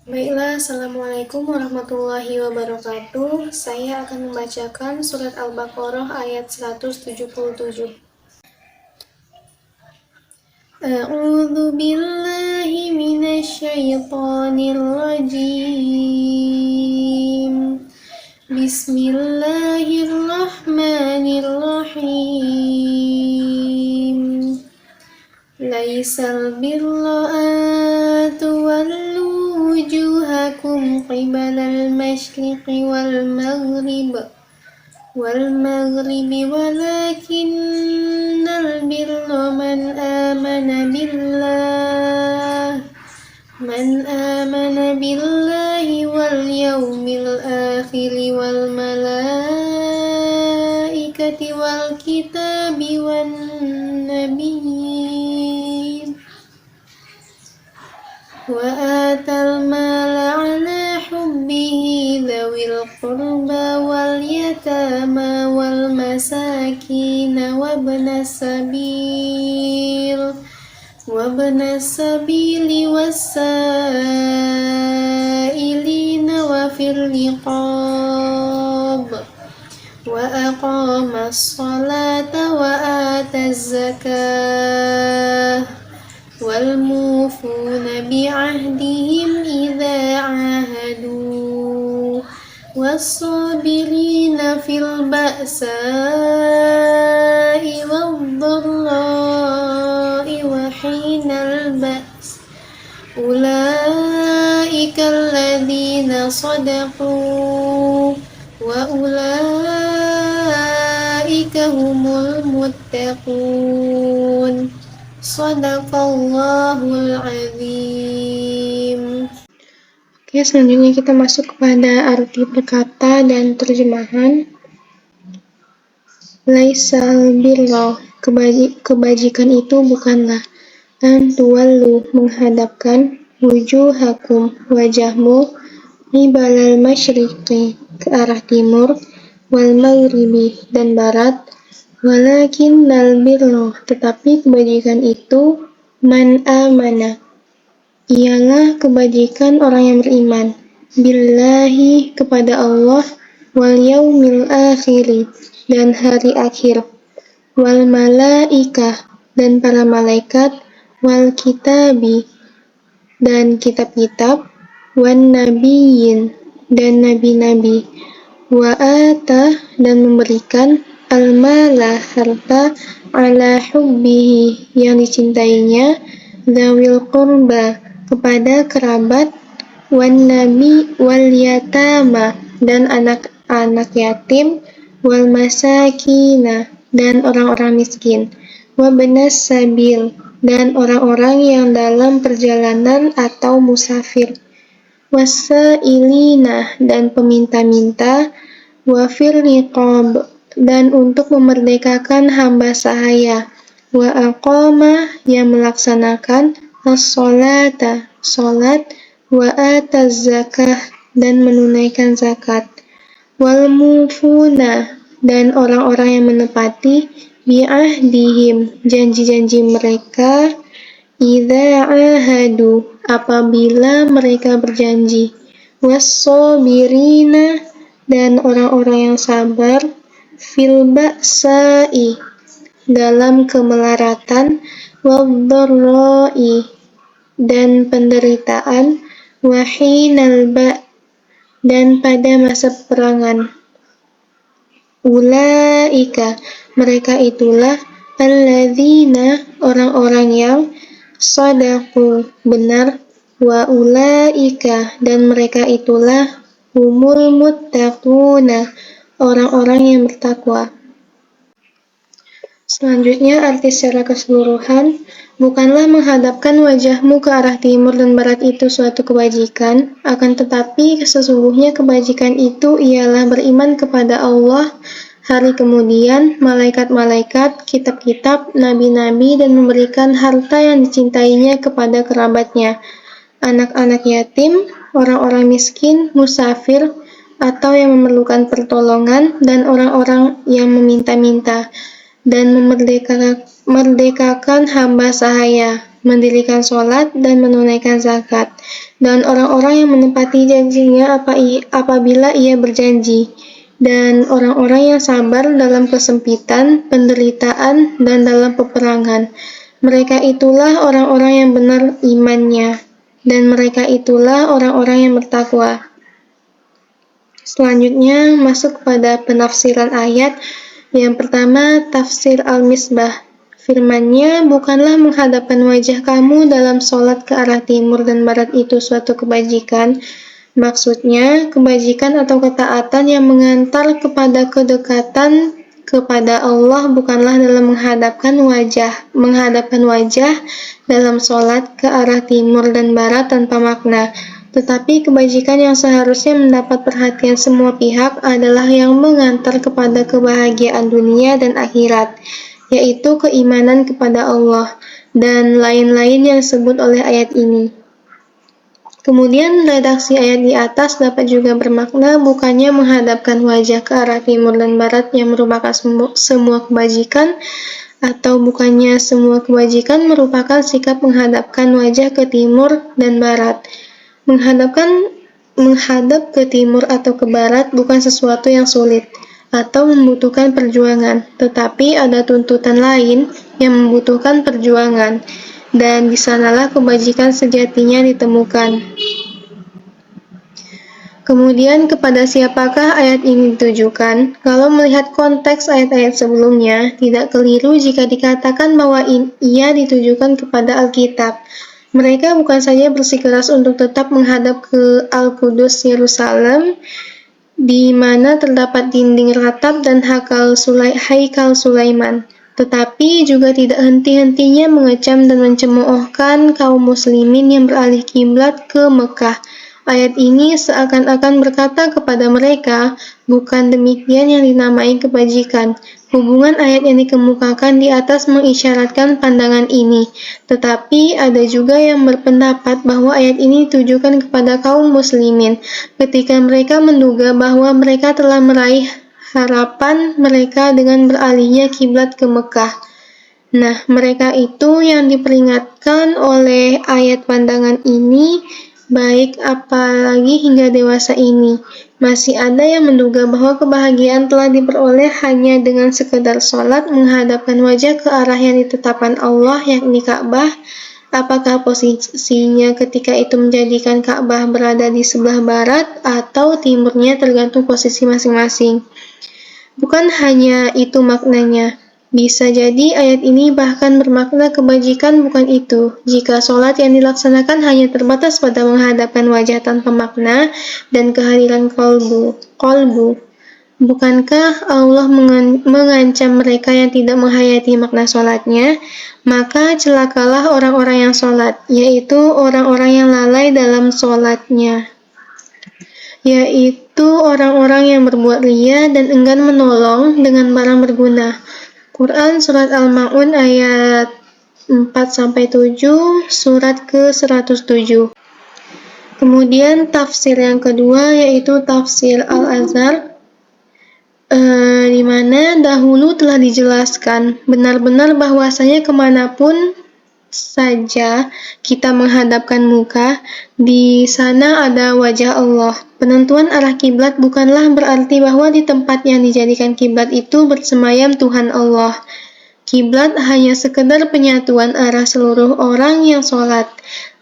Baiklah, Assalamualaikum warahmatullahi wabarakatuh. Saya akan membacakan surat Al-Baqarah ayat 177. A'udzu billahi minasy syaithanir rajim. Bismillahirrahmanirrahim. Laisal birra an tuwallu wujuhakum qibalal masyriqi wal maghribi walakinnal birra man amana billahi wal yawmil akhiri wal malaikati wal kitabi wan nabiyyin wa atal mala ala hubbihi dhawil qurba wal yatama wal masakin wabna sabili wasailina wa fil riqab wa aqamas salata wa ataz zakah wal mufuna bi'ahdihim idza ahadu was-sabirina fil ba'sa'i wad-dharra'i wa hinal ba's ulaika alladzina sadaqu wa ulaika humul muttaqun. Shadaqallahul azim. Oke, selanjutnya kita masuk kepada arti perkata dan terjemahan. Laisal birra, kebajikan itu bukanlah tuwallu, menghadapkan wujuhakum, wajahmu, qibalal masyriqi, ke arah timur, wal maghribi, dan barat, walakinnal birra, tetapi kebajikan itu man amana, ialah kebajikan orang yang beriman, billahi, kepada Allah, wal yaumil akhiri, dan hari akhir, wal malaikah, dan para malaikat, wal kitabi, dan kitab-kitab, wan nabiyyin, dan nabi-nabi, wa ata, dan memberikan, al-mala, harta, ala hubbihi, yang dicintainya, dzawil qurba, kepada kerabat, wan nabi wal yatama, dan anak-anak yatim, wal masakina, dan orang-orang miskin, wabnas sabil, dan orang-orang yang dalam perjalanan atau musafir, wasailina, dan peminta-minta, wafir riqab, dan untuk memerdekakan hamba sahaya, wa aqama, yang melaksanakan as-salata, salat, wa ataz zakah, dan menunaikan zakat, wal mufuna, dan orang-orang yang menepati bi'ahdihim, janji-janji mereka, idza ahadu, apabila mereka berjanji, was-sabirina, dan orang-orang yang sabar, fil ba'sa'i, dalam kemelaratan, wad-dharra'i, dan penderitaan, wa hinal ba', dan pada masa peperangan. Ulaika, mereka itulah alladzina, orang-orang yang sadaqu, benar, wa ulaika, dan mereka itulah humul muttaquna, orang-orang yang bertakwa. Selanjutnya, arti secara keseluruhan, bukanlah menghadapkan wajahmu ke arah timur dan barat itu suatu kebajikan, akan tetapi sesungguhnya kebajikan itu ialah beriman kepada Allah, hari kemudian, malaikat-malaikat, kitab-kitab, nabi-nabi, dan memberikan harta yang dicintainya kepada kerabatnya, anak-anak yatim, orang-orang miskin, musafir, atau yang memerlukan pertolongan, dan orang-orang yang meminta-minta, dan memerdekakan hamba sahaya, mendirikan sholat, dan menunaikan zakat, dan orang-orang yang menepati janjinya apabila ia berjanji, dan orang-orang yang sabar dalam kesempitan, penderitaan, dan dalam peperangan. Mereka itulah orang-orang yang benar imannya, dan mereka itulah orang-orang yang bertakwa. Selanjutnya masuk kepada penafsiran ayat. Yang pertama, tafsir Al-Misbah. Firman-Nya, bukanlah menghadapkan wajah kamu dalam sholat ke arah timur dan barat itu suatu kebajikan. Maksudnya, kebajikan atau ketaatan yang mengantar kepada kedekatan kepada Allah bukanlah dalam menghadapkan wajah dalam sholat ke arah timur dan barat tanpa makna. Tetapi kebajikan yang seharusnya mendapat perhatian semua pihak adalah yang mengantar kepada kebahagiaan dunia dan akhirat, yaitu keimanan kepada Allah, dan lain-lain yang disebut oleh ayat ini. Kemudian redaksi ayat di atas dapat juga bermakna bukannya menghadapkan wajah ke arah timur dan barat yang merupakan semua kebajikan, atau bukannya semua kebajikan merupakan sikap menghadapkan wajah ke timur dan barat. Menghadap ke timur atau ke barat bukan sesuatu yang sulit atau membutuhkan perjuangan, tetapi ada tuntutan lain yang membutuhkan perjuangan, dan di sanalah kebajikan sejatinya ditemukan. Kemudian kepada siapakah ayat ini ditujukan? Kalau melihat konteks ayat-ayat sebelumnya, tidak keliru jika dikatakan bahwa ia ditujukan kepada Alkitab. Mereka bukan saja bersikeras untuk tetap menghadap ke Al-Qudus Yerusalem, di mana terdapat dinding ratap dan haikal Sulaiman, tetapi juga tidak henti-hentinya mengecam dan mencemoohkan kaum muslimin yang beralih kiblat ke Mekah. Ayat ini seakan-akan berkata kepada mereka, bukan demikian yang dinamai kebajikan. Hubungan ayat yang dikemukakan di atas mengisyaratkan pandangan ini, tetapi ada juga yang berpendapat bahwa ayat ini ditujukan kepada kaum muslimin ketika mereka menduga bahwa mereka telah meraih harapan mereka dengan beralihnya kiblat ke Mekah. Nah, mereka itu yang diperingatkan oleh ayat pandangan ini, baik apalagi hingga dewasa ini. Masih ada yang menduga bahwa kebahagiaan telah diperoleh hanya dengan sekedar sholat menghadapkan wajah ke arah yang ditetapkan Allah, yakni Ka'bah. Apakah posisinya ketika itu menjadikan Ka'bah berada di sebelah barat atau timurnya, tergantung posisi masing-masing. Bukan hanya itu maknanya. Bisa jadi ayat ini bahkan bermakna kebajikan bukan itu, jika sholat yang dilaksanakan hanya terbatas pada menghadapkan wajah tanpa makna dan kehadiran kolbu. Bukankah Allah mengancam mereka yang tidak menghayati makna sholatnya? Maka celakalah orang-orang yang sholat, yaitu orang-orang yang lalai dalam sholatnya, yaitu orang-orang yang berbuat riya dan enggan menolong dengan barang berguna. Quran Surat Al-Ma'un ayat 4-7, surat ke-107. Kemudian tafsir yang kedua yaitu tafsir Al-Azhar, di mana dahulu telah dijelaskan benar-benar bahwasanya kemanapun saja kita menghadapkan muka, di sana ada wajah Allah. Penentuan arah kiblat bukanlah berarti bahwa di tempat yang dijadikan kiblat itu bersemayam Tuhan Allah. Kiblat hanya sekedar penyatuan arah seluruh orang yang sholat.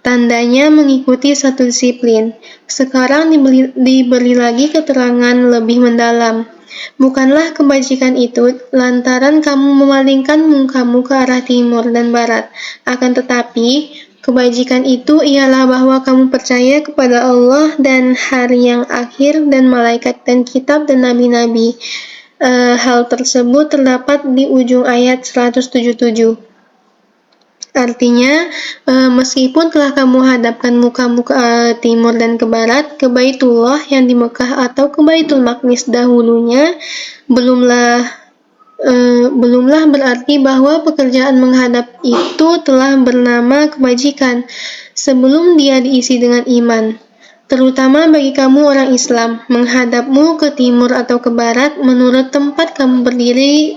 Tandanya mengikuti satu disiplin. Sekarang diberi lagi keterangan lebih mendalam. Bukanlah kebajikan itu lantaran kamu memalingkan mukamu ke arah timur dan barat. Akan tetapi, kebajikan itu ialah bahwa kamu percaya kepada Allah dan hari yang akhir dan malaikat dan kitab dan nabi-nabi. Hal tersebut terdapat di ujung ayat 177. Artinya, meskipun telah kamu hadapkan mukamu ke timur dan ke barat, ke Baitullah yang di Mekah atau ke Baitul Maqdis dahulunya, belumlah berarti bahwa pekerjaan menghadap itu telah bernama kebajikan sebelum dia diisi dengan iman. terutama bagi kamu orang Islam, menghadapmu ke timur atau ke barat menurut tempat kamu berdiri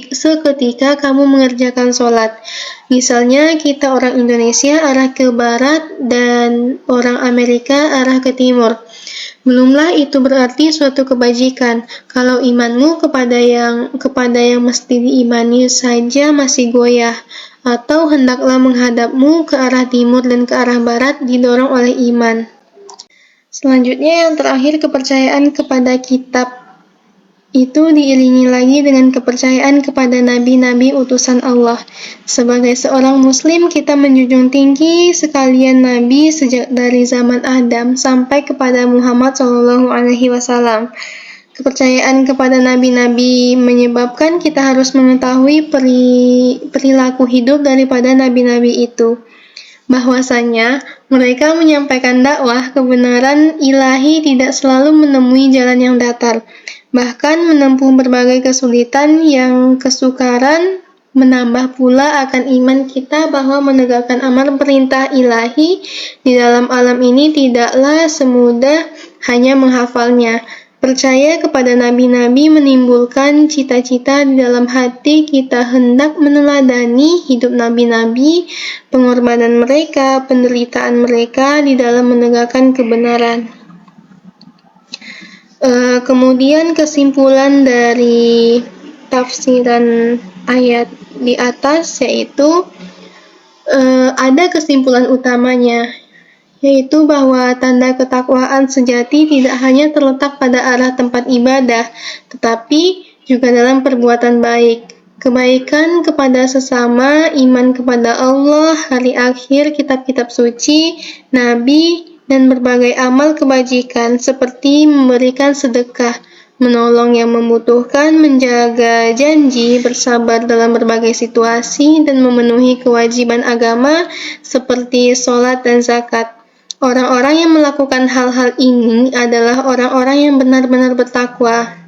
seketika kamu mengerjakan sholat. Misalnya kita orang Indonesia arah ke barat dan orang Amerika arah ke timur. Belumlah itu berarti suatu kebajikan. Kalau imanmu kepada yang mesti diimani saja masih goyah, atau hendaklah menghadapmu ke arah timur dan ke arah barat didorong oleh iman. Selanjutnya yang terakhir, kepercayaan kepada kitab itu diiringi lagi dengan kepercayaan kepada nabi-nabi utusan Allah. Sebagai seorang muslim, kita menjunjung tinggi sekalian nabi sejak dari zaman Adam sampai kepada Muhammad SAW. Kepercayaan kepada nabi-nabi menyebabkan kita harus mengetahui perilaku hidup daripada nabi-nabi itu. Bahwasanya mereka menyampaikan dakwah kebenaran ilahi tidak selalu menemui jalan yang datar, bahkan menempuh berbagai kesulitan yang kesukaran, menambah pula akan iman kita bahwa menegakkan amar perintah ilahi di dalam alam ini tidaklah semudah hanya menghafalnya. Percaya kepada nabi-nabi menimbulkan cita-cita di dalam hati kita hendak meneladani hidup nabi-nabi, pengorbanan mereka, penderitaan mereka di dalam menegakkan kebenaran. Kemudian kesimpulan dari tafsiran ayat di atas yaitu ada kesimpulan utamanya, yaitu bahwa tanda ketakwaan sejati tidak hanya terletak pada arah tempat ibadah, tetapi juga dalam perbuatan baik, kebaikan kepada sesama, iman kepada Allah, hari akhir, kitab-kitab suci, nabi, dan berbagai amal kebajikan seperti memberikan sedekah, menolong yang membutuhkan, menjaga janji, bersabar dalam berbagai situasi, dan memenuhi kewajiban agama seperti sholat dan zakat. Orang-orang yang melakukan hal-hal ini adalah orang-orang yang benar-benar bertakwa.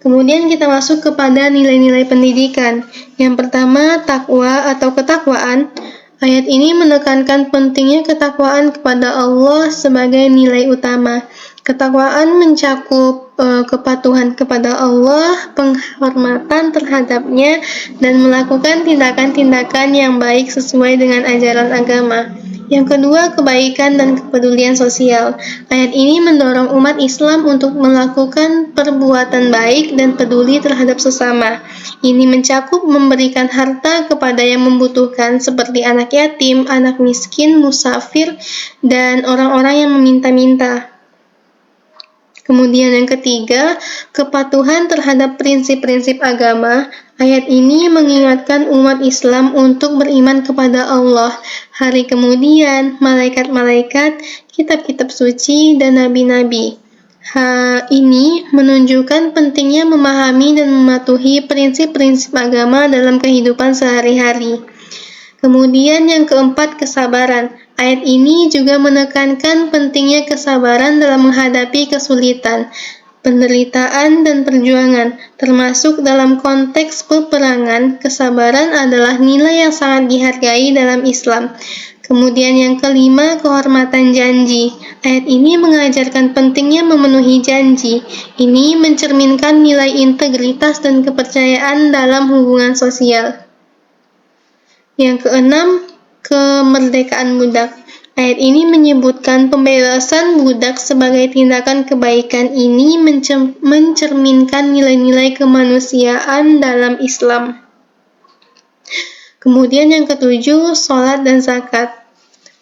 Kemudian kita masuk kepada nilai-nilai pendidikan. Yang pertama, takwa atau ketakwaan. Ayat ini menekankan pentingnya ketakwaan kepada Allah sebagai nilai utama. Ketakwaan mencakup kepatuhan kepada Allah, penghormatan terhadapnya, dan melakukan tindakan-tindakan yang baik sesuai dengan ajaran agama. Yang kedua, kebaikan dan kepedulian sosial. Ayat ini mendorong umat Islam untuk melakukan perbuatan baik dan peduli terhadap sesama. Ini mencakup memberikan harta kepada yang membutuhkan seperti anak yatim, anak miskin, musafir, dan orang-orang yang meminta-minta. Kemudian yang ketiga, kepatuhan terhadap prinsip-prinsip agama. Ayat ini mengingatkan umat Islam untuk beriman kepada Allah, hari kemudian, malaikat-malaikat, kitab-kitab suci, dan nabi-nabi. Hal ini menunjukkan pentingnya memahami dan mematuhi prinsip-prinsip agama dalam kehidupan sehari-hari. Kemudian yang keempat, kesabaran. Ayat ini juga menekankan pentingnya kesabaran dalam menghadapi kesulitan, penderitaan, dan perjuangan, termasuk dalam konteks peperangan. Kesabaran adalah nilai yang sangat dihargai dalam Islam. Kemudian yang kelima, kehormatan janji. Ayat ini mengajarkan pentingnya memenuhi janji. Ini mencerminkan nilai integritas dan kepercayaan dalam hubungan sosial. Yang keenam, kemerdekaan budak. Ayat ini menyebutkan pembebasan budak sebagai tindakan kebaikan. Ini mencerminkan nilai-nilai kemanusiaan dalam Islam. Kemudian yang ketujuh, sholat dan zakat.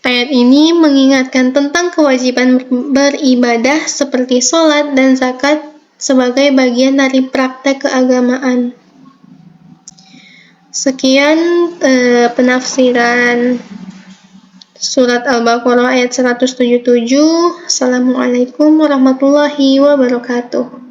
Ayat ini mengingatkan tentang kewajiban beribadah seperti sholat dan zakat sebagai bagian dari praktek keagamaan. Sekian penafsiran surat Al-Baqarah ayat 177. Assalamualaikum warahmatullahi wabarakatuh.